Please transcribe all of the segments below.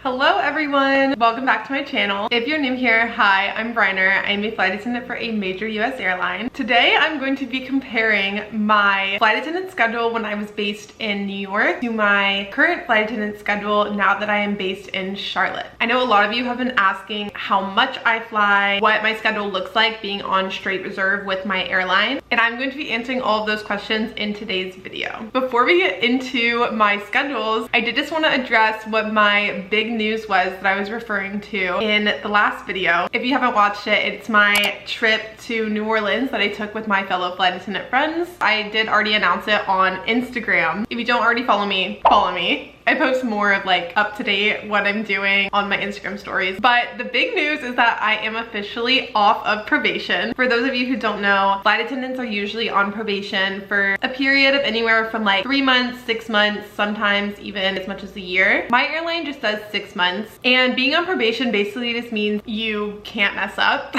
Hello everyone, welcome back to my channel. If you're new here, hi, I'm Bryner. I'm a flight attendant for a major US airline. Today I'm going to be comparing my flight attendant schedule when I was based in New York to my current flight attendant schedule now that I am based in Charlotte. I know a lot of you have been asking how much I fly, what my schedule looks like being on straight reserve with my airline, and I'm going to be answering all of those questions in today's video. Before we get into my schedules, I did just want to address what my big news was that I was referring to in the last video. If you haven't watched it, it's my trip to New Orleans that I took with my fellow flight attendant friends. I did already announce it on Instagram. If you don't already follow me, follow me. I post more of like up to date what I'm doing on my Instagram stories. But the big news is that I am officially off of probation. For those of you who don't know, flight attendants are usually on probation for a period of anywhere from like 3 months, 6 months, sometimes even as much as a year. My airline just does 6 months, and being on probation basically just means you can't mess up.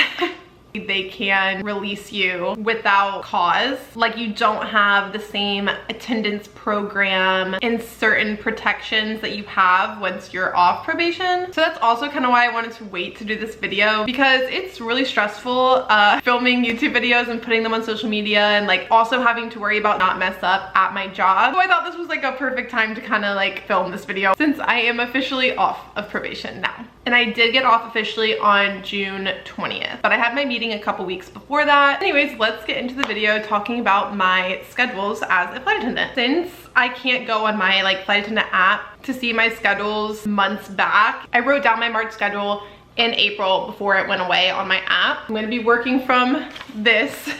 They can release you without cause. Like, you don't have the same attendance program and certain protections that you have once you're off probation. So that's also kind of why I wanted to wait to do this video, because it's really stressful filming YouTube videos and putting them on social media, and like also having to worry about not mess up at my job. So I thought this was like a perfect time to kind of like film this video since I am officially off of probation now. And I did get off officially on June 20th, but I had my meeting a couple weeks before that. Anyways, let's get into the video talking about my schedules as a flight attendant. Since I can't go on my like flight attendant app to see my schedules months back, I wrote down my March schedule in April before it went away on my app. I'm gonna be working from this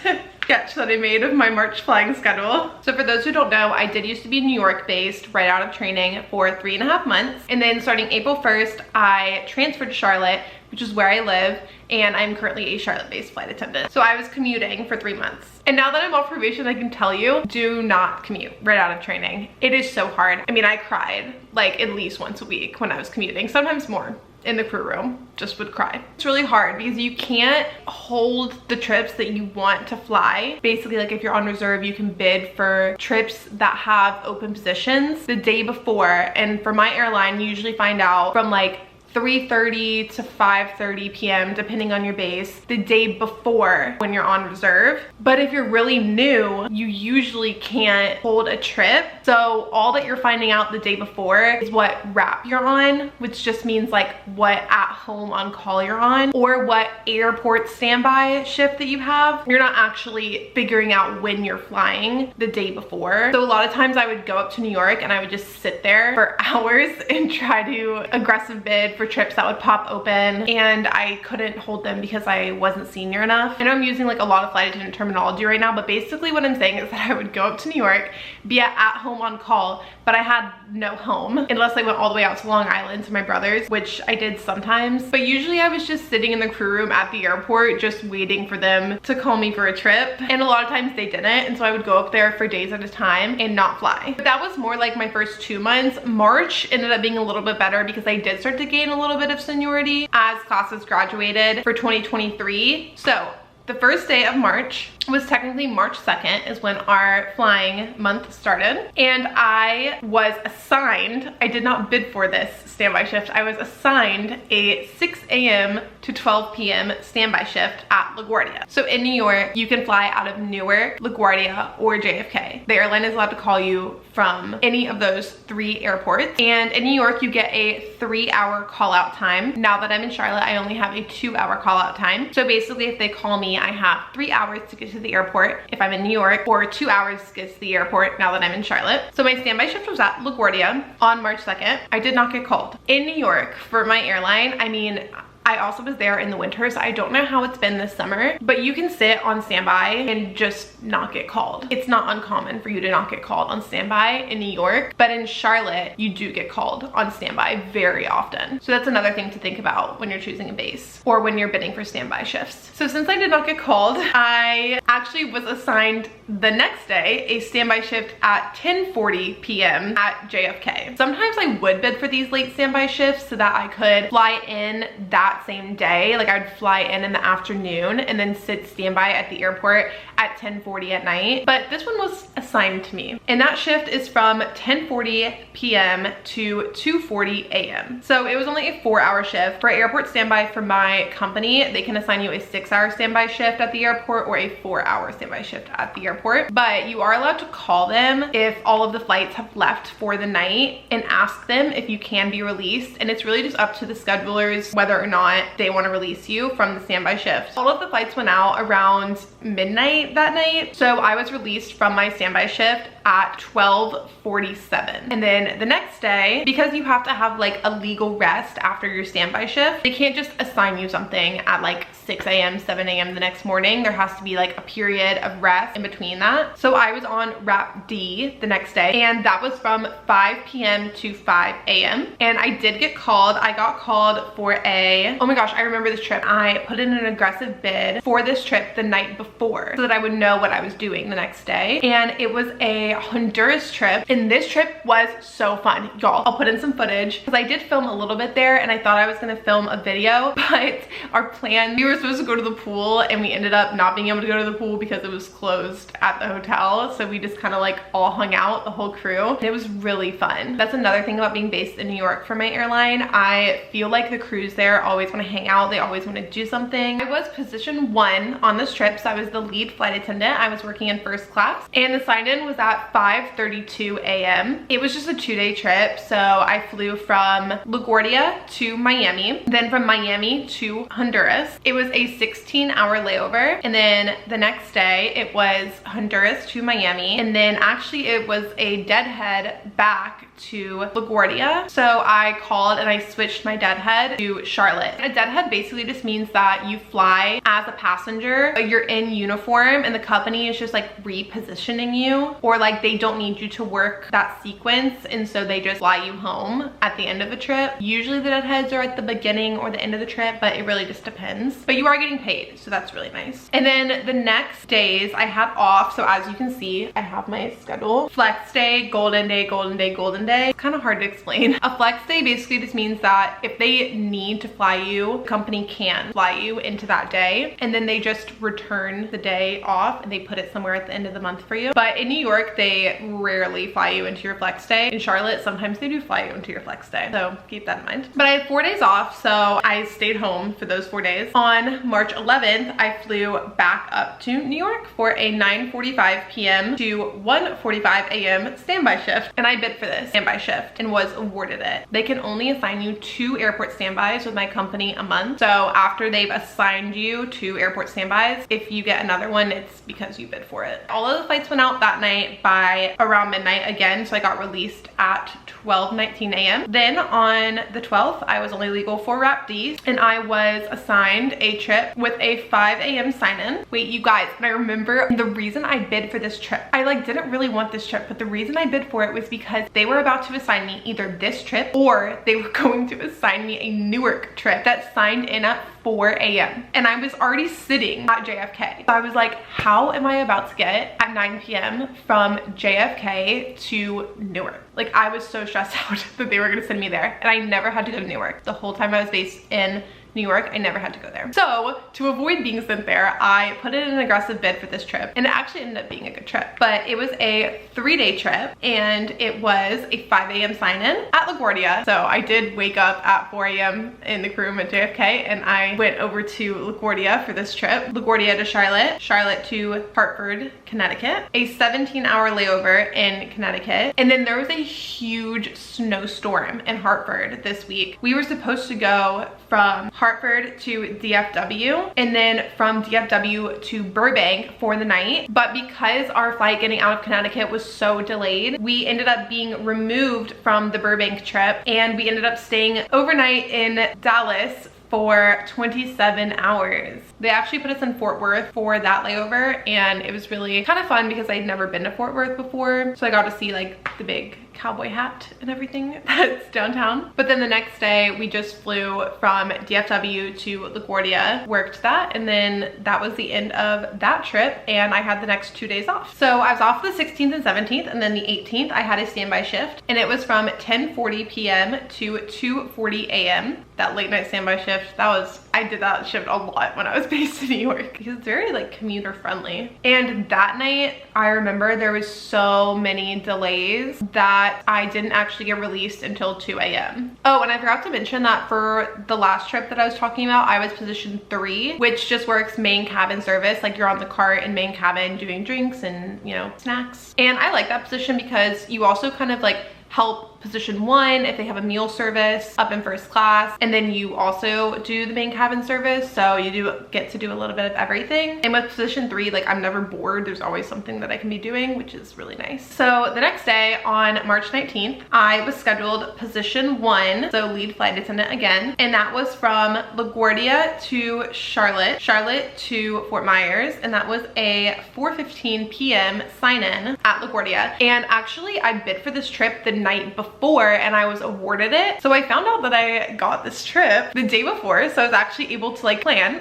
sketch that I made of my March flying schedule. So for those who don't know, I did used to be New York based right out of training for 3.5 months. And then starting April 1st, I transferred to Charlotte, which is where I live, and I'm currently a Charlotte based flight attendant. So I was commuting for 3 months. And now that I'm off probation, I can tell you, do not commute right out of training. It is so hard. I mean, I cried like at least once a week when I was commuting, sometimes more. In the crew room, just would cry. It's really hard because you can't hold the trips that you want to fly. Basically, like if you're on reserve, you can bid for trips that have open positions the day before. And for my airline, you usually find out from like 3:30 to 5:30 p.m. depending on your base the day before when you're on reserve. But if you're really new, you usually can't hold a trip. So all that you're finding out the day before is what wrap you're on, which just means like what at home on call you're on or what airport standby shift that you have. You're not actually figuring out when you're flying the day before. So a lot of times I would go up to New York and I would just sit there for hours and try to aggressive bid for trips that would pop open, and I couldn't hold them because I wasn't senior enough. I know I'm using like a lot of flight attendant terminology right now, but basically what I'm saying is that I would go up to New York, be at home on call, but I had no home unless I went all the way out to Long Island to my brother's, which I did sometimes. But usually I was just sitting in the crew room at the airport just waiting for them to call me for a trip, and a lot of times they didn't, and so I would go up there for days at a time and not fly. But that was more like my first 2 months. March ended up being a little bit better because I did start to gain a little bit of seniority as classes graduated for 2023. So the first day of March was technically March 2nd is when our flying month started, and I was assigned, I did not bid for this standby shift, I was assigned a 6 a.m. to 12 p.m. standby shift at LaGuardia. So in New York, you can fly out of Newark, LaGuardia, or JFK. The airline is allowed to call you from any of those 3 airports, and in New York you get a 3-hour call out time. Now that I'm in Charlotte, I only have a 2-hour call out time. So basically if they call me, I have 3 hours to get to the airport if I'm in New York, or 2 hours to get to the airport now that I'm in Charlotte. So my standby shift was at LaGuardia on March 2nd. I did not get called. In New York for my airline, I mean, I also was there in the winter, so I don't know how it's been this summer, but you can sit on standby and just not get called. It's not uncommon for you to not get called on standby in New York, but in Charlotte, you do get called on standby very often. So that's another thing to think about when you're choosing a base or when you're bidding for standby shifts. So since I did not get called, I actually was assigned the next day a standby shift at 10:40 p.m. at JFK. Sometimes I would bid for these late standby shifts so that I could fly in that same day. Like I'd fly in the afternoon and then sit standby at the airport at 10:40 at night. But this one was assigned to me. And that shift is from 10:40 p.m. to 2:40 a.m. So it was only a 4-hour shift. For airport standby for my company, they can assign you a 6-hour standby shift at the airport or a 4-hour standby shift at the airport. But you are allowed to call them if all of the flights have left for the night and ask them if you can be released. And it's really just up to the schedulers whether or not they want to release you from the standby shift. All of the flights went out around midnight that night. So I was released from my standby shift at 12:47. And then the next day, because you have to have like a legal rest after your standby shift, they can't just assign you something at like 6 a.m., 7 a.m. the next morning. There has to be like a period of rest in between that. So I was on Wrap D the next day, and that was from 5 p.m. to 5 a.m. And I did get called. I got called for a, oh my gosh, I remember this trip. I put in an aggressive bid for this trip the night before so that I would know what I was doing the next day. And it was a Honduras trip, and this trip was so fun, y'all. I'll put in some footage because I did film a little bit there, and I thought I was gonna film a video, but our plan, we were supposed to go to the pool, and we ended up not being able to go to the pool because it was closed at the hotel. So we just kind of like all hung out, the whole crew, and it was really fun. That's another thing about being based in New York for my airline. I feel like the crews there always want to hang out. They always want to do something. I was position 1 on this trip, so I was the lead flight attendant. I was working in first class, and the sign-in was at 5:32 a.m. It was just a 2-day trip, so I flew from LaGuardia to Miami, then from Miami to Honduras. It was a 16-hour layover, and then the next day it was Honduras to Miami, and then actually it was a deadhead back to LaGuardia. So I called and I switched my deadhead to Charlotte. A deadhead basically just means that you fly as a passenger, but you're in uniform and the company is just like repositioning you, or like they don't need you to work that sequence, and so they just fly you home at the end of a trip. Usually the deadheads are at the beginning or the end of the trip, but it really just depends. But you are getting paid, so that's really nice. And then the next days I had off, so as you can see, I have my schedule. Flex day, golden day, golden day, golden day. It's kind of hard to explain. A flex day basically just means that if they need to fly you, the company can fly you into that day, and then they just return the day off and they put it somewhere at the end of the month for you. But in New York, they rarely fly you into your flex day. In Charlotte, sometimes they do fly you into your flex day, so keep that in mind. But I had 4 days off, so I stayed home for those 4 days. On March 11th, I flew back up to New York for a 9:45 p.m. to 1:45 a.m. standby shift, and I bid for this standby shift and was awarded it. They can only assign you 2 airport standbys with my company a month. So after they've assigned you 2 airport standbys, if you get another one, it's because you bid for it. All of the flights went out that night by around midnight again, so I got released at 12:19 a.m. Then on the 12th, I was only legal for Wrap D, and I was assigned a trip with a 5 a.m. sign-in. Wait, you guys, and I remember the reason I bid for this trip. I like didn't really want this trip, but the reason I bid for it was because they were about to assign me either this trip or they were going to assign me a Newark trip that signed in at 4 a.m. and I was already sitting at JFK. So I was like, how am I about to get at 9 p.m. from JFK to Newark? Like, I was so stressed out that they were gonna send me there, and I never had to go to Newark. The whole time I was based in New York, I never had to go there. So to avoid being sent there, I put in an aggressive bid for this trip, and it actually ended up being a good trip. But it was a 3-day trip, and it was a 5 a.m. sign-in at LaGuardia. So I did wake up at 4 a.m. in the crew room at JFK, and I went over to LaGuardia for this trip. LaGuardia to Charlotte, Charlotte to Hartford, Connecticut, a 17-hour layover in Connecticut. And then there was a huge snowstorm in Hartford this week. We were supposed to go from Hartford to DFW, and then from DFW to Burbank for the night. But because our flight getting out of Connecticut was so delayed, we ended up being removed from the Burbank trip, and we ended up staying overnight in Dallas for 27 hours. They actually put us in Fort Worth for that layover, and it was really kind of fun because I'd never been to Fort Worth before, so I got to see like the big cowboy hat and everything that's downtown. But then the next day we just flew from DFW to LaGuardia, worked that, and then that was the end of that trip, and I had the next 2 days off. So I was off the 16th and 17th, and then the 18th I had a standby shift, and it was from 10:40 p.m. to 2:40 a.m. That late night standby shift, I did that shift a lot when I was based in New York because it's very like commuter friendly. And that night I remember there was so many delays that I didn't actually get released until 2 a.m. Oh, and I forgot to mention that for the last trip that I was talking about, I was position 3, which just works main cabin service. Like you're on the cart in main cabin doing drinks and, you know, snacks. And I like that position because you also kind of like help position 1 if they have a meal service up in first class, and then you also do the main cabin service, so you get to do a little bit of everything. And with position 3, like I'm never bored, there's always something that I can be doing, which is really nice. So the next day on March 19th I was scheduled position 1, so lead flight attendant again, and that was from LaGuardia to Charlotte to Fort Myers, and that was a 4:15 p.m. sign-in at LaGuardia. And actually I bid for this trip the night before and I was awarded it. So I found out that I got this trip the day before, so I was actually able to like plan.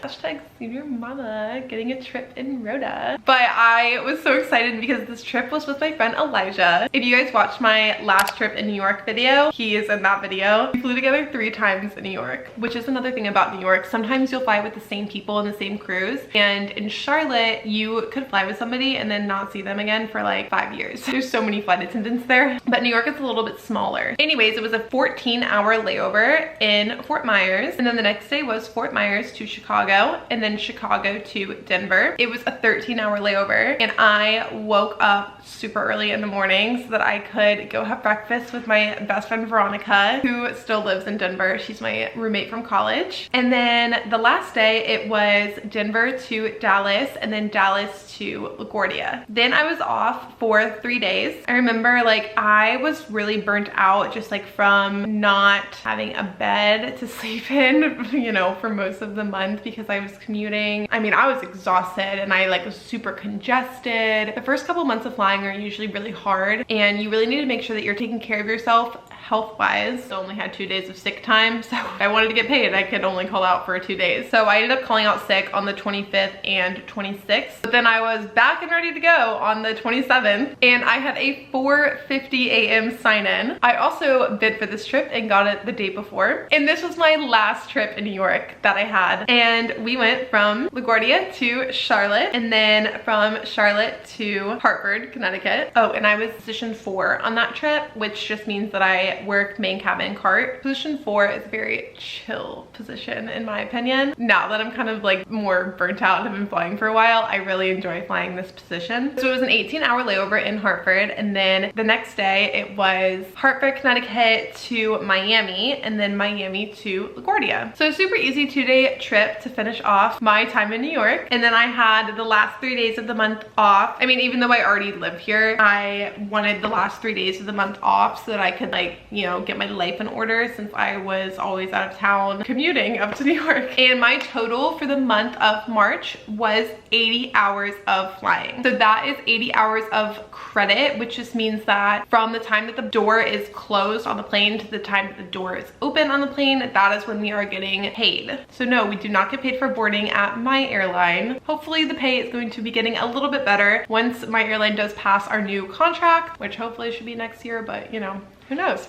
Hashtag senior mama getting a trip in Rhoda. But I was so excited because this trip was with my friend Elijah. If you guys watched my last trip in New York video, he is in that video. We flew together 3 times in New York, which is another thing about New York. Sometimes you'll fly with the same people in the same cruise, and in Charlotte you could fly with somebody and then not see them again for like 5 years. There's so many flight attendants there, but New York is a little bit smaller. Anyways, it was a 14-hour layover in Fort Myers, and then the next day was Fort Myers to Chicago, and then Chicago to Denver. It was a 13-hour layover, and I woke up super early in the morning so that I could go have breakfast with my best friend Veronica, who still lives in Denver. She's my roommate from college. And then the last day it was Denver to Dallas, and then Dallas to LaGuardia. Then I was off for 3 days. I remember like I was really burnt out just like from not having a bed to sleep in, you know, for most of the month because I was commuting. I mean, I was exhausted and I like was super congested. The first couple months of flying are usually really hard, and you really need to make sure that you're taking care of yourself health-wise. I only had 2 days of sick time, so if I wanted to get paid, I could only call out for 2 days. So I ended up calling out sick on the 25th and 26th, but then I was back and ready to go on the 27th, and I had a 4:50 a.m. sign-in. I also bid for this trip and got it the day before, and this was my last trip in New York that I had. And we went from LaGuardia to Charlotte, and then from Charlotte to Hartford, Connecticut. Oh, and I was position 4 on that trip, which just means that I work main cabin cart. Position 4 is a very chill position in my opinion. Now that I'm kind of like more burnt out and have been flying for a while, I really enjoy flying this position. So it was an 18-hour layover in Hartford, and then the next day it was Hartford, Connecticut to Miami, and then Miami to LaGuardia. So super easy 2-day trip to finish off my time in New York. And then I had the last 3 days of the month off. I mean, even though I already live here, I wanted the last 3 days of the month off so that I could like, you know, get my life in order since I was always out of town commuting up to New York. And my total for the month of March was 80 hours of flying. So that is 80 hours of credit, which just means that from the time that the door is closed on the plane to the time that the door is open on the plane, that is when we are getting paid. So no, we do not get paid for boarding at my airline. Hopefully the pay is going to be getting a little bit better once my airline does pass our new contract, which hopefully should be next year, but you know, who knows?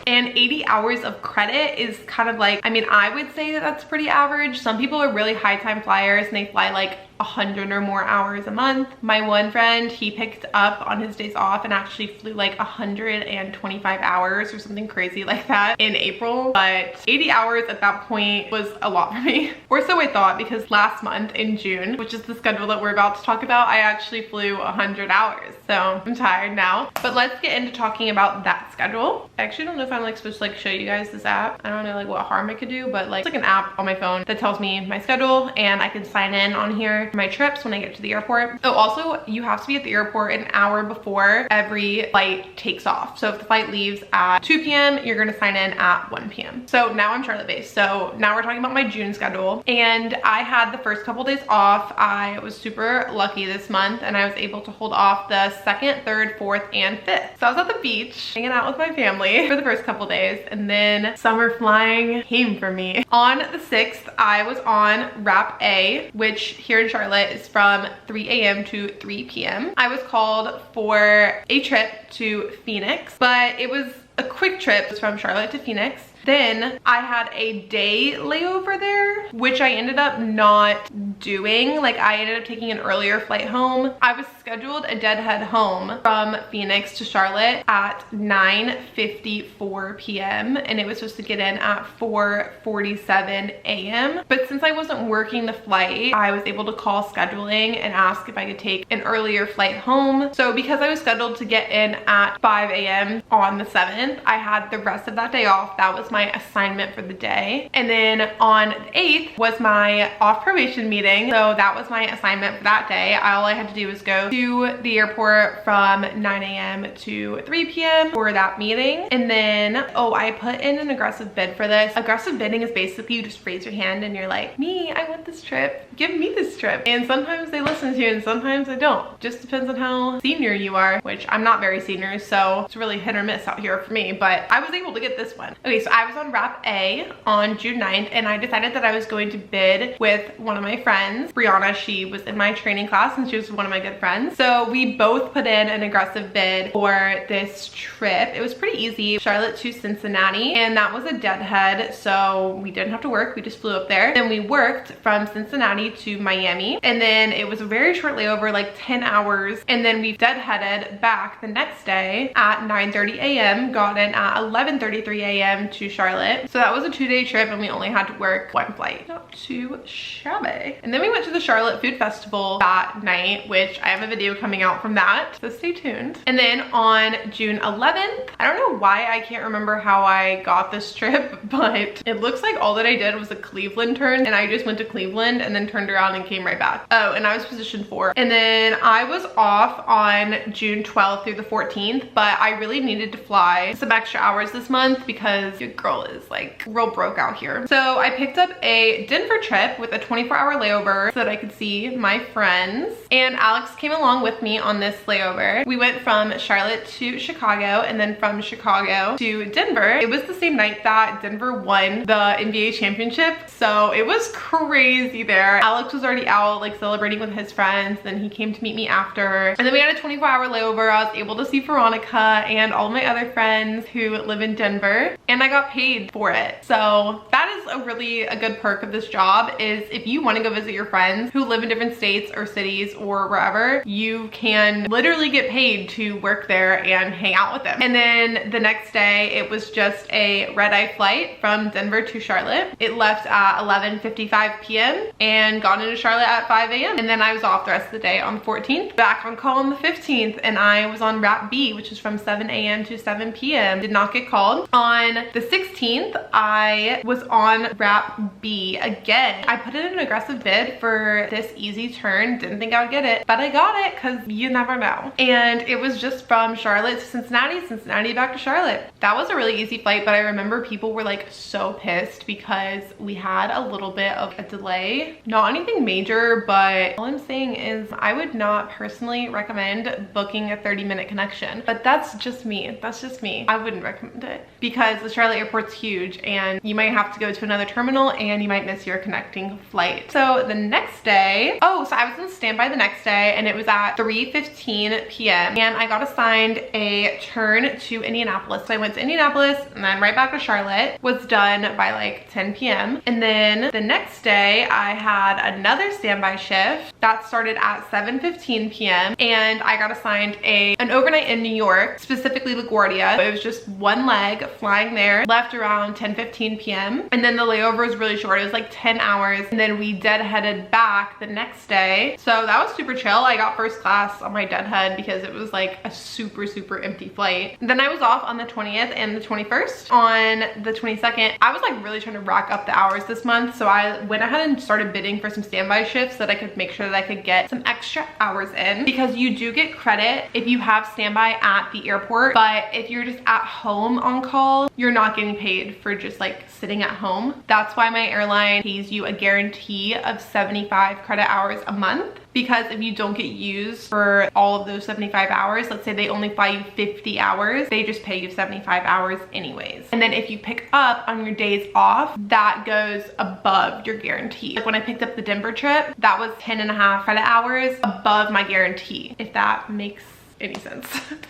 And 80 hours of credit is kind of like, I mean, I would say that that's pretty average. Some people are really high time flyers and they fly like 100 or more hours a month. My one friend, he picked up on his days off and actually flew like 125 hours or something crazy like that in April. But 80 hours at that point was a lot for me. Or so I thought, because last month in June, which is the schedule that we're about to talk about, I actually flew 100 hours. So I'm tired now. But let's get into talking about that schedule. I actually don't know if I'm like supposed to like show you guys this app. I don't know like what harm it could do, but like it's like an app on my phone that tells me my schedule and I can sign in on here planner my trips when I get to the airport. Oh, also you have to be at the airport an hour before every flight takes off. So if the flight leaves at 2 p.m., you're gonna sign in at 1 p.m. So now I'm Charlotte based. So now we're talking about my June schedule, and I had the first couple days off. I was super lucky this month and I was able to hold off the 2nd, 3rd, 4th, and 5th. So I was at the beach hanging out with my family for the first couple days, and then summer flying came for me. On the 6th, I was on Wrap A, which here in Charlotte is from 3 a.m. to 3 p.m. I was called for a trip to Phoenix, but it was a quick trip. It was from Charlotte to Phoenix. Then I had a day layover there, which I ended up not doing. Like, I ended up taking an earlier flight home. I was scheduled a deadhead home from Phoenix to Charlotte at 9:54 p.m. and it was supposed to get in at 4:47 a.m. But since I wasn't working the flight, I was able to call scheduling and ask if I could take an earlier flight home. So because I was scheduled to get in at 5 a.m. on the 7th, I had the rest of that day off. That was my assignment for the day. And then on the 8th was my off probation meeting. So that was my assignment for that day. All I had to do was go to the airport from 9 a.m. to 3 p.m. for that meeting. And then, oh, I put in an aggressive bid for this. Aggressive bidding is basically you just raise your hand and you're like, me, I want this trip. Give me this trip. And sometimes they listen to you and sometimes they don't. Just depends on how senior you are, which I'm not very senior, so it's really hit or miss out here for me, but I was able to get this one. Okay, so I was on Wrap A on June 9th and I decided that I was going to bid with one of my friends, Brianna. She was in my training class and she was one of my good friends. So we both put in an aggressive bid for this trip. It was pretty easy, Charlotte to Cincinnati, and that was a deadhead, so we didn't have to work, we just flew up there. Then we worked from Cincinnati to Miami, and then it was a very short layover, like 10 hours, and then we deadheaded back the next day at 9:30 a.m., got in at 11:33 a.m. to Charlotte. So that was a 2-day trip and we only had to work one flight. Not too shabby. And then we went to the Charlotte Food Festival that night, which I have a video coming out from that, so stay tuned. And then on June 11th, I don't know why I can't remember how I got this trip, but it looks like all that I did was a Cleveland turn, and I just went to Cleveland and then turned around and came right back. Oh, and I was position 4. And then I was off on June 12th through the 14th, but I really needed to fly some extra hours this month because your girl is like real broke out here. So I picked up a Denver trip with a 24-hour layover so that I could see my friends, and Alex came along with me on this layover. We went from Charlotte to Chicago and then from Chicago to Denver. It was the same night that Denver won the NBA championship, so it was crazy there. Alex was already out like celebrating with his friends, then he came to meet me after, and then we had a 24-hour layover. I was able to see Veronica and all my other friends who live in Denver, and I got paid for it. So that is a good perk of this job, is if you want to go visit your friends who live in different states or cities or wherever, you can literally get paid to work there and hang out with them. And then the next day it was just a red-eye flight from Denver to Charlotte. It left at 11:55 p.m. and got into Charlotte at 5 a.m. and then I was off the rest of the day on the 14th. Back on call on the 15th and I was on Wrap B, which is from 7 a.m. to 7 p.m. Did not get called. On the 16th, I was on Wrap B again. I put in an aggressive bid for this easy turn. Didn't think I would get it, but I got it because you never know. And it was just from Charlotte to Cincinnati, Cincinnati back to Charlotte. That was a really easy flight, but I remember people were like so pissed because we had a little bit of a delay. Not anything major, but all I'm saying is I would not personally recommend booking a 30-minute connection, but that's just me. That's just me. I wouldn't recommend it because the Charlotte airport's huge and you might have to go to another terminal and you might miss your connecting flight. So the next day, oh, so I was in standby the next day and it was at 3:15 p.m. and I got assigned a turn to Indianapolis. So I went to Indianapolis and then right back to Charlotte. Was done by like 10 p.m. And then the next day I had another standby shift that started at 7:15 p.m. and I got assigned an overnight in New York, specifically LaGuardia. It was just one leg flying there. Left left around 10:15 p.m. and then the layover was really short. It was like 10 hours, and then we deadheaded back the next day. So that was super chill. I got first class on my deadhead because it was like a super empty flight. Then I was off on the 20th and the 21st. On the 22nd, I was like really trying to rack up the hours this month, so I went ahead and started bidding for some standby shifts so that I could make sure that I could get some extra hours in, because you do get credit if you have standby at the airport, but if you're just at home on call, you're not getting paid for just like sitting at home. That's why my airline pays you a guarantee of 75 credit hours a month, because if you don't get used for all of those 75 hours, let's say they only fly you 50 hours, they just pay you 75 hours anyways. And then if you pick up on your days off, that goes above your guarantee. Like when I picked up the Denver trip, that was 10.5 credit hours above my guarantee, if that makes any sense.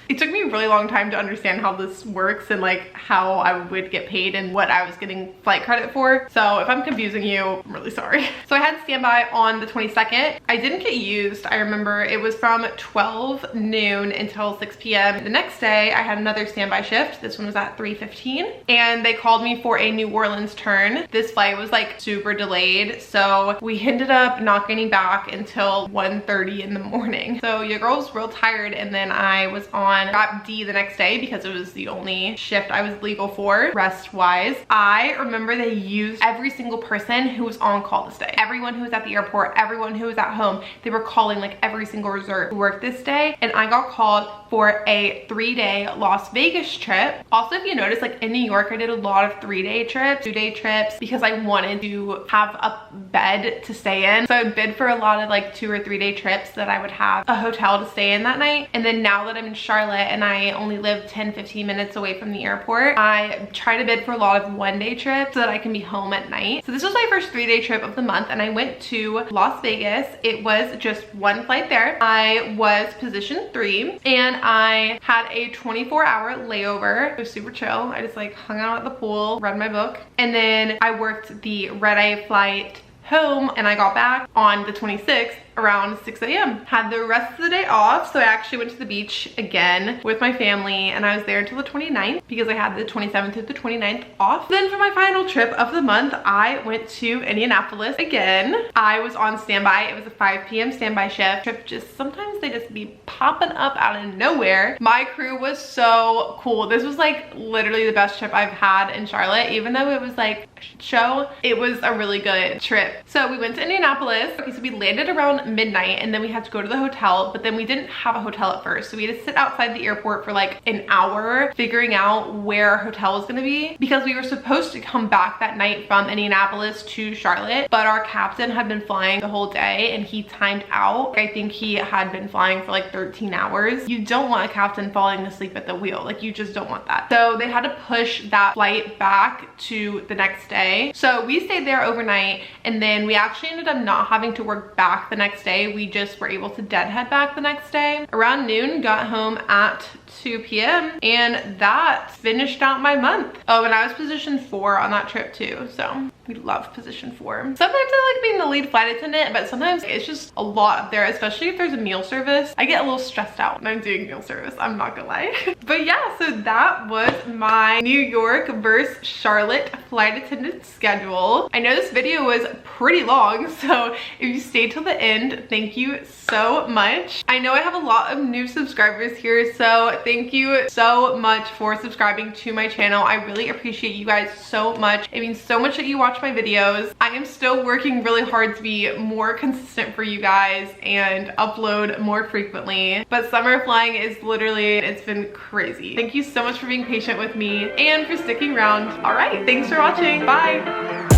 It took me a really long time to understand how this works and like how I would get paid and what I was getting flight credit for. So if I'm confusing you, I'm really sorry. So I had standby on the 22nd. I didn't get used. I remember it was from 12 noon until 6 p.m. The next day I had another standby shift. This one was at 3:15, and they called me for a New Orleans turn. This flight was like super delayed, so we ended up not getting back until 1:30 in the morning. So your girl was real tired, and then I was on Wrap D the next day because it was the only shift I was legal for rest wise. I remember they used every single person who was on call this day. Everyone who was at the airport, everyone who was at home, they were calling like every single reserve who worked this day. And I got called for a 3-day Las Vegas trip. Also, if you notice, like in New York, I did a lot of 3-day trips, 2-day trips, because I wanted to have a bed to stay in. So I would bid for a lot of like 2 or 3-day trips that I would have a hotel to stay in that night. And then now that I'm in Charlotte and I only live 10-15 minutes away from the airport, I try to bid for a lot of 1-day trips so that I can be home at night. So this was my first 3-day trip of the month, and I went to Las Vegas. It was just one flight there. I was position 3, and I had a 24-hour layover. It was super chill. I just like hung out at the pool, read my book, and then I worked the red-eye flight home, and I got back on the 26th around 6 a.m. Had the rest of the day off, so I actually went to the beach again with my family, and I was there until the 29th because I had the 27th through the 29th off. Then for my final trip of the month, I went to Indianapolis again. I was on standby. It was a 5 p.m. standby shift. Sometimes they just be popping up out of nowhere. My crew was so cool. This was like literally the best trip I've had in Charlotte, even though it was like a shit show. It was a really good trip. So we went to Indianapolis. Okay, so we landed around midnight, and then we had to go to the hotel, but then we didn't have a hotel at first, so we had to sit outside the airport for like an hour figuring out where our hotel was going to be, because we were supposed to come back that night from Indianapolis to Charlotte, but our captain had been flying the whole day and he timed out. I think he had been flying for like 13 hours. You don't want a captain falling asleep at the wheel. Like, you just don't want that. So they had to push that flight back to the next day. So we stayed there overnight, and then we actually ended up not having to work back the next day. We just were able to deadhead back the next day. Around noon, got home at 2 p.m. and that finished out my month. Oh, and I was position 4 on that trip too, so we love position 4. Sometimes I like being the lead flight attendant, but sometimes it's just a lot up there, especially if there's a meal service. I get a little stressed out when I'm doing meal service, I'm not gonna lie. But yeah, so that was my New York versus Charlotte flight attendant schedule. I know this video was pretty long, so if you stayed till the end, thank you so much. I know I have a lot of new subscribers here, so thank you so much for subscribing to my channel. I really appreciate you guys so much. It means so much that you watch my videos. I am still working really hard to be more consistent for you guys and upload more frequently, but summer flying is literally, it's been crazy. Thank you so much for being patient with me and for sticking around. All right, thanks for watching. Bye.